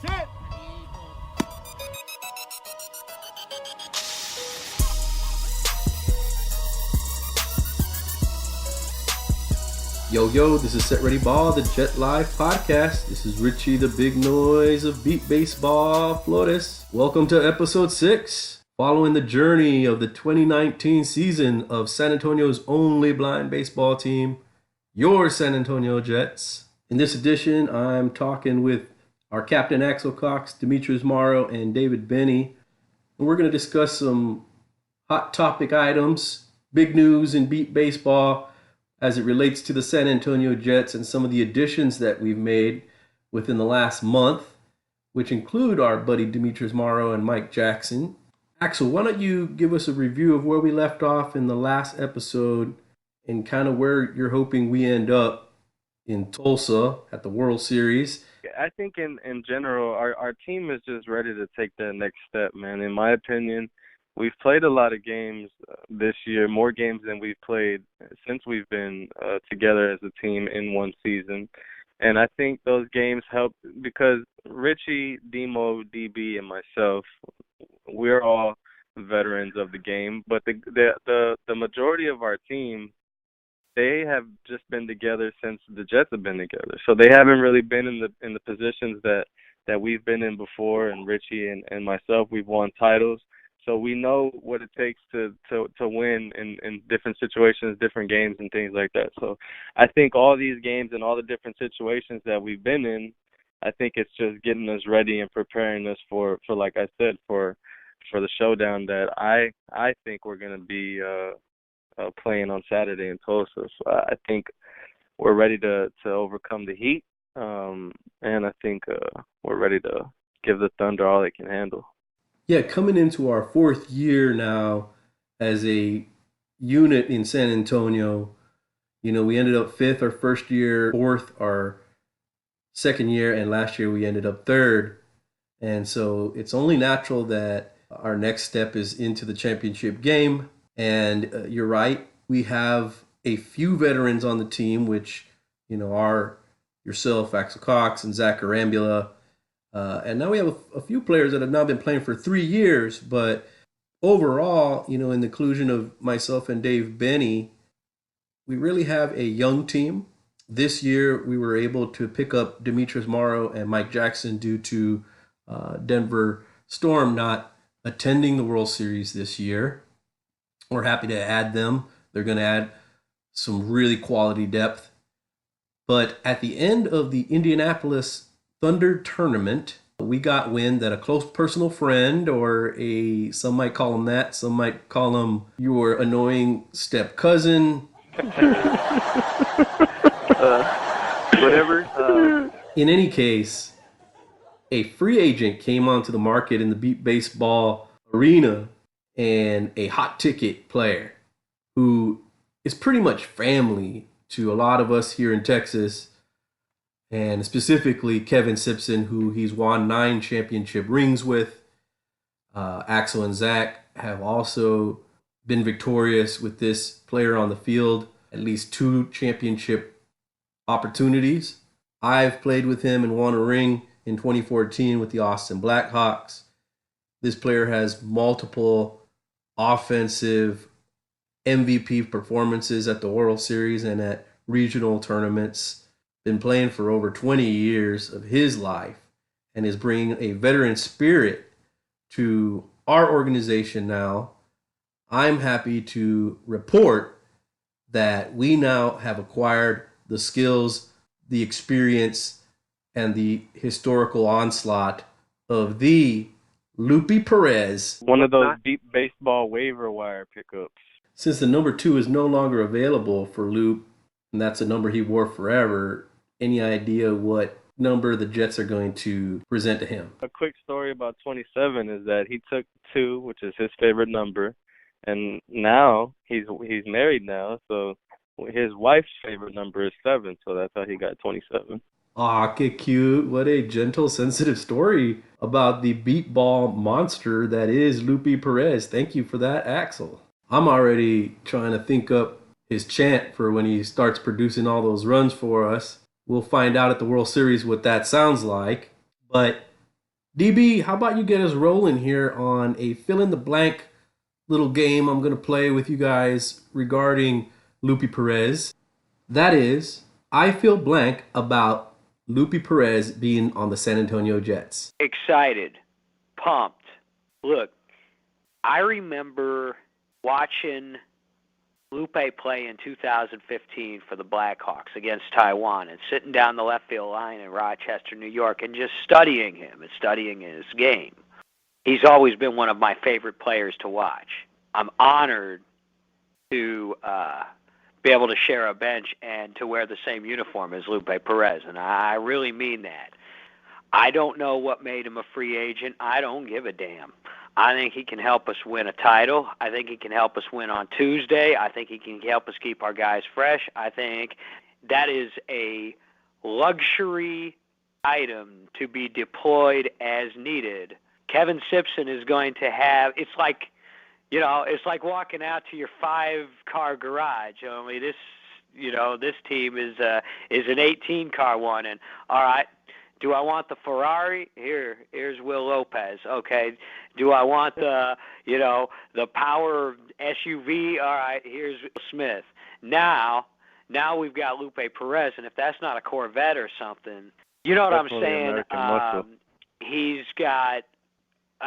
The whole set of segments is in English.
set. Yo, this is Set Ready Ball, the Jet Live podcast. This is Richie, the big noise of beat baseball, Flores. Welcome to episode 6, following the journey of the 2019 season of San Antonio's only blind baseball team, your San Antonio Jets. In this edition, I'm talking with our captain Axel Cox, Demetrius Morrow, and David Benny. And we're going to discuss some hot topic items, big news in beat baseball, as it relates to the San Antonio Jets and some of the additions that we've made within the last month, which include our buddy Demetrius Morrow and Mike Jackson. Axel, why don't you give us a review of where we left off in the last episode and kind of where you're hoping we end up in Tulsa at the World Series? I think in general, our team is just ready to take that next step, man. In my opinion, we've played a lot of games this year, more games than we've played since we've been together as a team in one season. And I think those games help because Richie, Demo, DB, and myself, we're all veterans of the game. But the majority of our team, they have just been together since the Jets have been together. So they haven't really been in the positions that we've been in before. And Richie and myself, we've won titles. So we know what it takes to win in different situations, different games, and things like that. So I think all these games and all the different situations that we've been in, I think it's just getting us ready and preparing us for like I said, for the showdown that I think we're going to be playing on Saturday in Tulsa. So I think we're ready to overcome the heat, and I think we're ready to give the Thunder all they can handle. Yeah, coming into our 4th year now as a unit in San Antonio, we ended up 5th our first year, 4th our second year, and last year we ended up 3rd. And so it's only natural that our next step is into the championship game. And you're right, we have a few veterans on the team, which, are yourself, Axel Cox, and Zach Arambula. And now we have a few players that have now been playing for 3 years, but overall, in the inclusion of myself and Dave Benny, we really have a young team. This year, we were able to pick up Demetrius Morrow and Mike Jackson due to Denver Storm not attending the World Series this year. We're happy to add them. They're going to add some really quality depth. But at the end of the Indianapolis Thunder tournament, we got wind that a close personal friend, or some might call him that, some might call him your annoying step cousin. Whatever. In any case, a free agent came onto the market in the beat baseball arena, and a hot ticket player who is pretty much family to a lot of us here in Texas, and specifically Kevin Simpson, who he's won 9 championship rings with. Axel and Zach have also been victorious with this player on the field, at least 2 championship opportunities. I've played with him and won a ring in 2014 with the Austin Blackhawks. This player has multiple offensive MVP performances at the World Series and at regional tournaments. Been playing for over 20 years of his life and is bringing a veteran spirit to our organization now. I'm happy to report that we now have acquired the skills, the experience, and the historical onslaught of the Lupe Perez. One of those deep baseball waiver wire pickups. Since the number 2 is no longer available for Lupe, and that's a number he wore forever, any idea what number the Jets are going to present to him? A quick story about 27 is that he took 2, which is his favorite number, and now he's married now, so his wife's favorite number is 7, so that's how he got 27. Aw, cute. What a gentle, sensitive story about the beat ball monster that is Lupe Perez. Thank you for that, Axel. I'm already trying to think up his chant for when he starts producing all those runs for us. We'll find out at the World Series what that sounds like. But DB, how about you get us rolling here on a fill in the blank little game I'm going to play with you guys regarding Lupe Perez. That is, I feel blank about Lupe Perez being on the San Antonio Jets. Excited, pumped. Look, I remember watching Lupe play in 2015 for the Blackhawks against Taiwan and sitting down the left field line in Rochester, New York, and just studying him and studying his game. He's always been one of my favorite players to watch. I'm honored to be able to share a bench and to wear the same uniform as Lupe Perez, and I really mean that. I don't know what made him a free agent. I don't give a damn. I think he can help us win a title. I think he can help us win on Tuesday. I think he can help us keep our guys fresh. I think that is a luxury item to be deployed as needed. Kevin Simpson is going to have, it's like walking out to your 5-car garage. Only this team is an 18-car one. And all right, do I want the Ferrari? Here's Will Lopez. Okay. Do I want the power SUV? All right, here's Will Smith. Now we've got Lupe Perez, and if that's not a Corvette or something, you know what Definitely I'm saying? He's got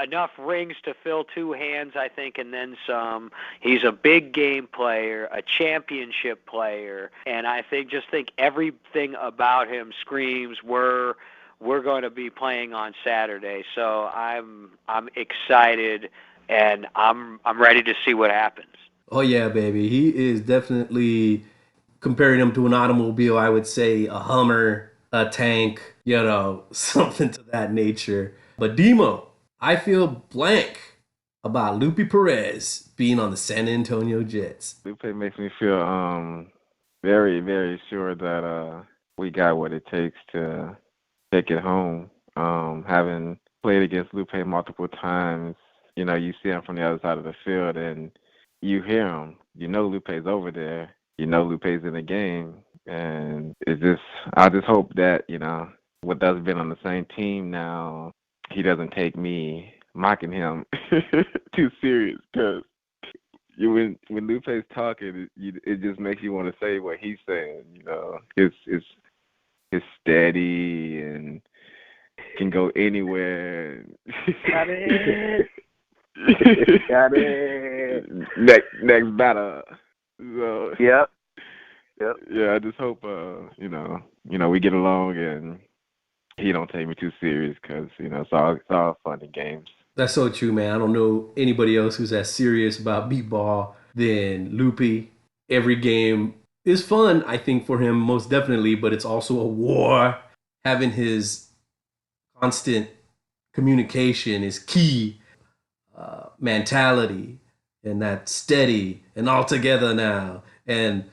enough rings to fill 2 hands, I think, and then some. He's a big game player, a championship player, and I think everything about him screams we're going to be playing on Saturday. So I'm excited, and I'm ready to see what happens. Oh, yeah, baby. He is definitely, comparing him to an automobile, I would say a Hummer, a tank, something to that nature. But Demo, I feel blank about Lupe Perez being on the San Antonio Jets. Lupe makes me feel very, very sure that we got what it takes to take it home. Having played against Lupe multiple times, you see him from the other side of the field and you hear him. You know Lupe's over there. You know Lupe's in the game. And I just hope that, with us being on the same team now, he doesn't take me mocking him too serious, because when Lupe's talking, it just makes you want to say what he's saying. It's steady and can go anywhere. Got it. Got it. Next batter. So, Yep. Yeah, I just hope we get along and he don't take me too serious, because it's all fun and games. That's so true, man. I don't know anybody else who's as serious about b-ball than Lupe. Every game is fun, I think, for him, most definitely, but it's also a war. Having his constant communication is key. Mentality and that steady and all together now and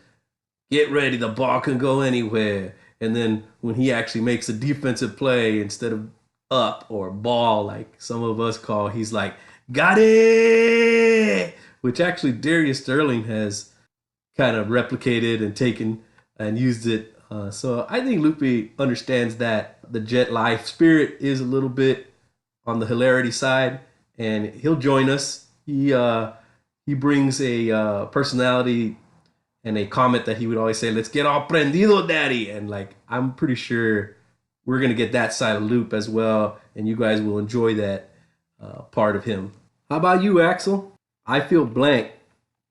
get ready, the ball can go anywhere. And then when he actually makes a defensive play instead of up or ball, like some of us call, he's like, got it, which actually Darius Sterling has kind of replicated and taken and used it. So I think Lupe understands that the Jet life spirit is a little bit on the hilarity side, and he'll join us. He brings a personality and a comment that he would always say, "Let's get all prendido, daddy." And like, I'm pretty sure we're gonna get that side of Loop as well, and you guys will enjoy that part of him. How about you, Axel? I feel blank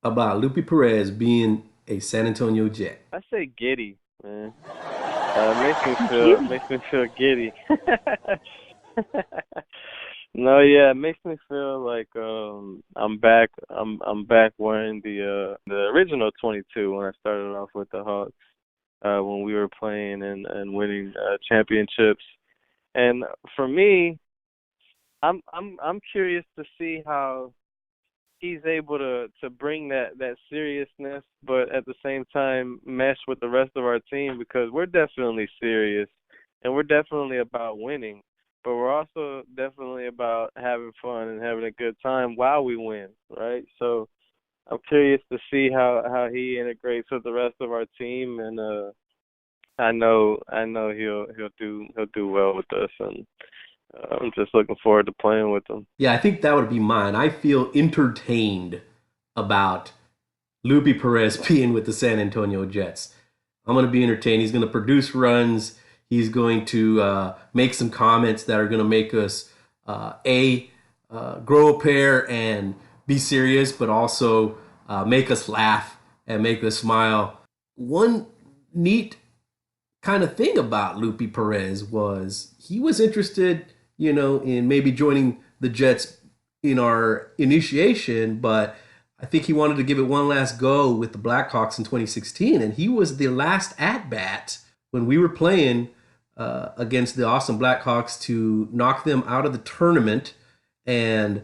about Lupe Perez being a San Antonio Jet. I say giddy, man. Makes me feel giddy. No, yeah, it makes me feel like I'm back. I'm back wearing the original 22 when I started off with the Hawks, when we were playing and winning championships. And for me, I'm curious to see how he's able to bring that seriousness, but at the same time mesh with the rest of our team, because we're definitely serious and we're definitely about winning. But we're also definitely about having fun and having a good time while we win, right? So I'm curious to see how he integrates with the rest of our team, and I know he'll do well with us, and I'm just looking forward to playing with them. Yeah, I think that would be mine. I feel entertained about Lupe Perez being with the San Antonio Jets. I'm going to be entertained. He's going to produce runs. He's going to make some comments that are going to make us grow a pair and be serious, but also make us laugh and make us smile. One neat kind of thing about Lupe Perez was he was interested, in maybe joining the Jets in our initiation, but I think he wanted to give it one last go with the Blackhawks in 2016, and he was the last at-bat when we were playing against the Austin Blackhawks to knock them out of the tournament, and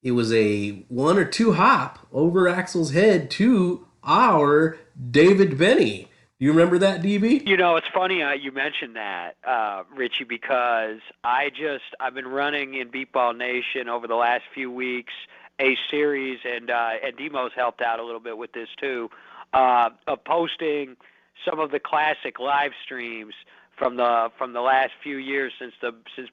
it was a 1 or 2 hop over Axel's head to our David Benny. Do you remember that, DB? It's funny you mentioned that, Richie, because I've been running in Beat Ball Nation over the last few weeks a series, and Demo's helped out a little bit with this too, of posting some of the classic live streams from the last few years since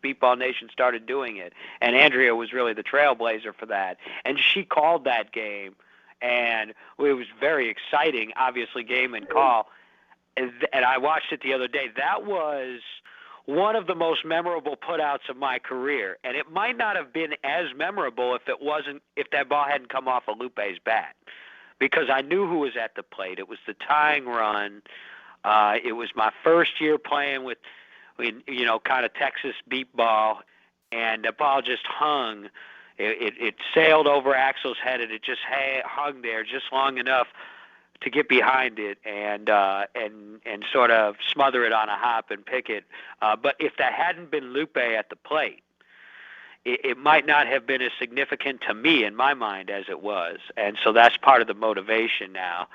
Beat Ball Nation started doing it, and Andrea was really the trailblazer for that, and she called that game, and it was very exciting, obviously game and call. And I watched it the other day. That was one of the most memorable putouts of my career, and it might not have been as memorable if that ball hadn't come off of Lupe's bat, because I knew who was at the plate. It was the tying run. It was my first year playing with, kind of Texas beat ball, and the ball just hung. It sailed over Axel's head, and it just hung there just long enough to get behind it and sort of smother it on a hop and pick it. But if that hadn't been Lupe at the plate, it might not have been as significant to me in my mind as it was. And so that's part of the motivation now.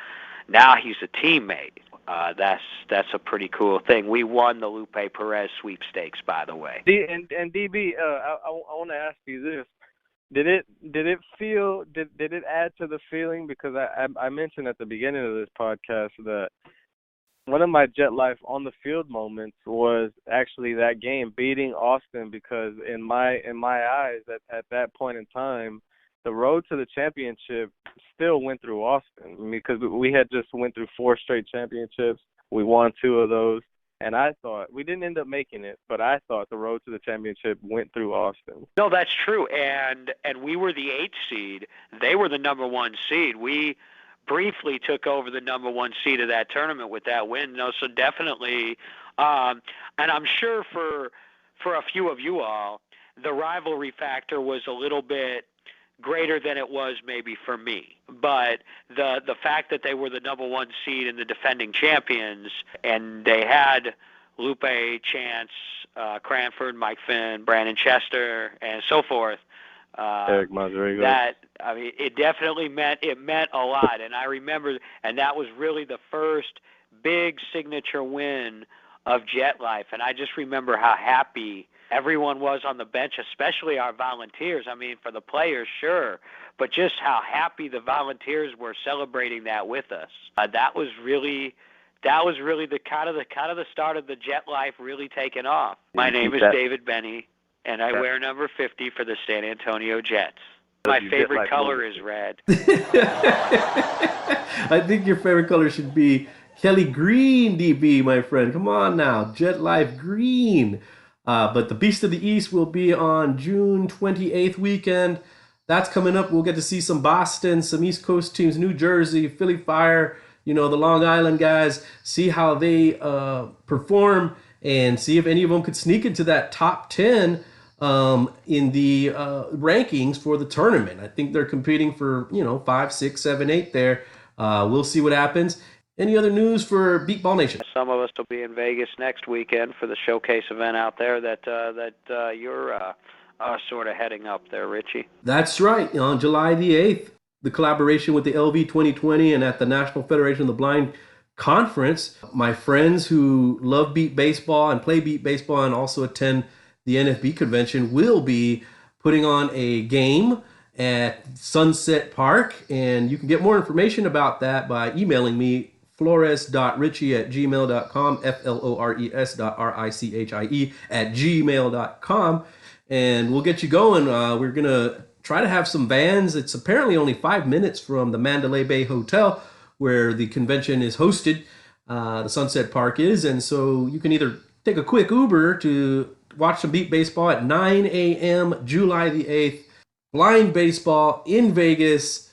Now he's a teammate. That's a pretty cool thing. We won the Lupe Perez sweepstakes, by the way. And DB, I want to ask you this. Did it add to the feeling, because I mentioned at the beginning of this podcast that one of my Jet Life on the field moments was actually that game, beating Austin, because in my eyes at that point in time, the road to the championship still went through Austin, because we had just went through 4 straight championships. We won 2 of those. And I thought, we didn't end up making it, but I thought the road to the championship went through Austin. No, that's true. And we were the 8th seed. They were the number 1 seed. We briefly took over the number 1 seed of that tournament with that win. No, so definitely, and I'm sure for a few of you all, the rivalry factor was a little bit greater than it was maybe for me. But the fact that they were the number 1 seed and the defending champions, and they had Lupe, Chance, Cranford, Mike Finn, Brandon Chester, and so forth. Eric Madrigal. It definitely meant a lot. And I remember, and that was really the first big signature win of Jet Life. And I just remember how happy everyone was on the bench, especially our volunteers. I mean, for the players, sure, but just how happy the volunteers were celebrating that with us. That was really the kind of the start of the Jet Life really taking off. My name is David Benny, and I wear number 50 for the San Antonio Jets. My favorite color is red. I think your favorite color should be Kelly Green, DB, my friend. Come on now, Jet Life Green. But the Beast of the East will be on June 28th weekend. That's coming up. We'll get to see some Boston, some East Coast teams, New Jersey, Philly Fire, the Long Island guys, see how they perform and see if any of them could sneak into that top 10 in the rankings for the tournament. I think they're competing for, 5, 6, 7, 8 there. We'll see what happens. Any other news for Beat Ball Nation? Some of us will be in Vegas next weekend for the showcase event out there that you're sort of heading up there, Richie. That's right. On July the 8th, the collaboration with the LV 2020 and at the National Federation of the Blind Conference, my friends who love beat baseball and play beat baseball and also attend the NFB convention will be putting on a game at Sunset Park, and you can get more information about that by emailing me flores.richie@gmail.com, flores.richie@gmail.com, and we'll get you going. We're going to try to have some vans. It's apparently only 5 minutes from the Mandalay Bay Hotel where the convention is hosted. The Sunset Park is, and so you can either take a quick Uber to watch some beat baseball at 9 a.m. July the 8th. Blind baseball in Vegas.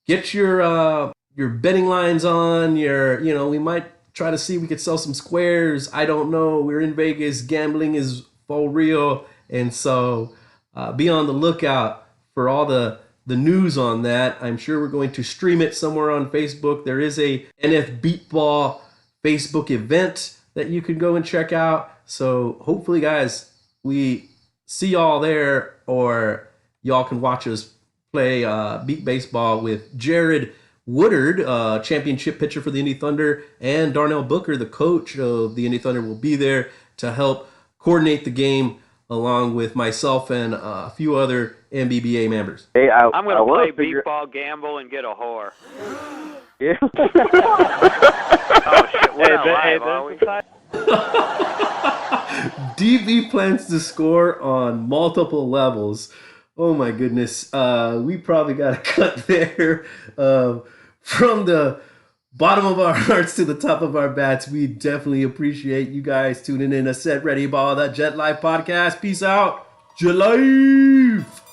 Get your betting lines on. We might try to see if we could sell some squares. I don't know. We're in Vegas. Gambling is for real, and so be on the lookout for all the news on that. I'm sure we're going to stream it somewhere on Facebook. There is a NF Beatball Facebook event that you can go and check out. So hopefully, guys, we see y'all there, or y'all can watch us play beat baseball with Jared Woodard, championship pitcher for the Indy Thunder, and Darnell Booker, the coach of the Indy Thunder, will be there to help coordinate the game along with myself and a few other MBBA members. Hey, I'm going to play beatball, gamble, and get a whore. Yeah. Oh, shit. We're not live, are we? DB plans to score on multiple levels. Oh, my goodness. We probably got to cut there. From the bottom of our hearts to the top of our bats, we definitely appreciate you guys tuning in to Set Ready Ball, that Jet Life podcast. Peace out. Jet Life.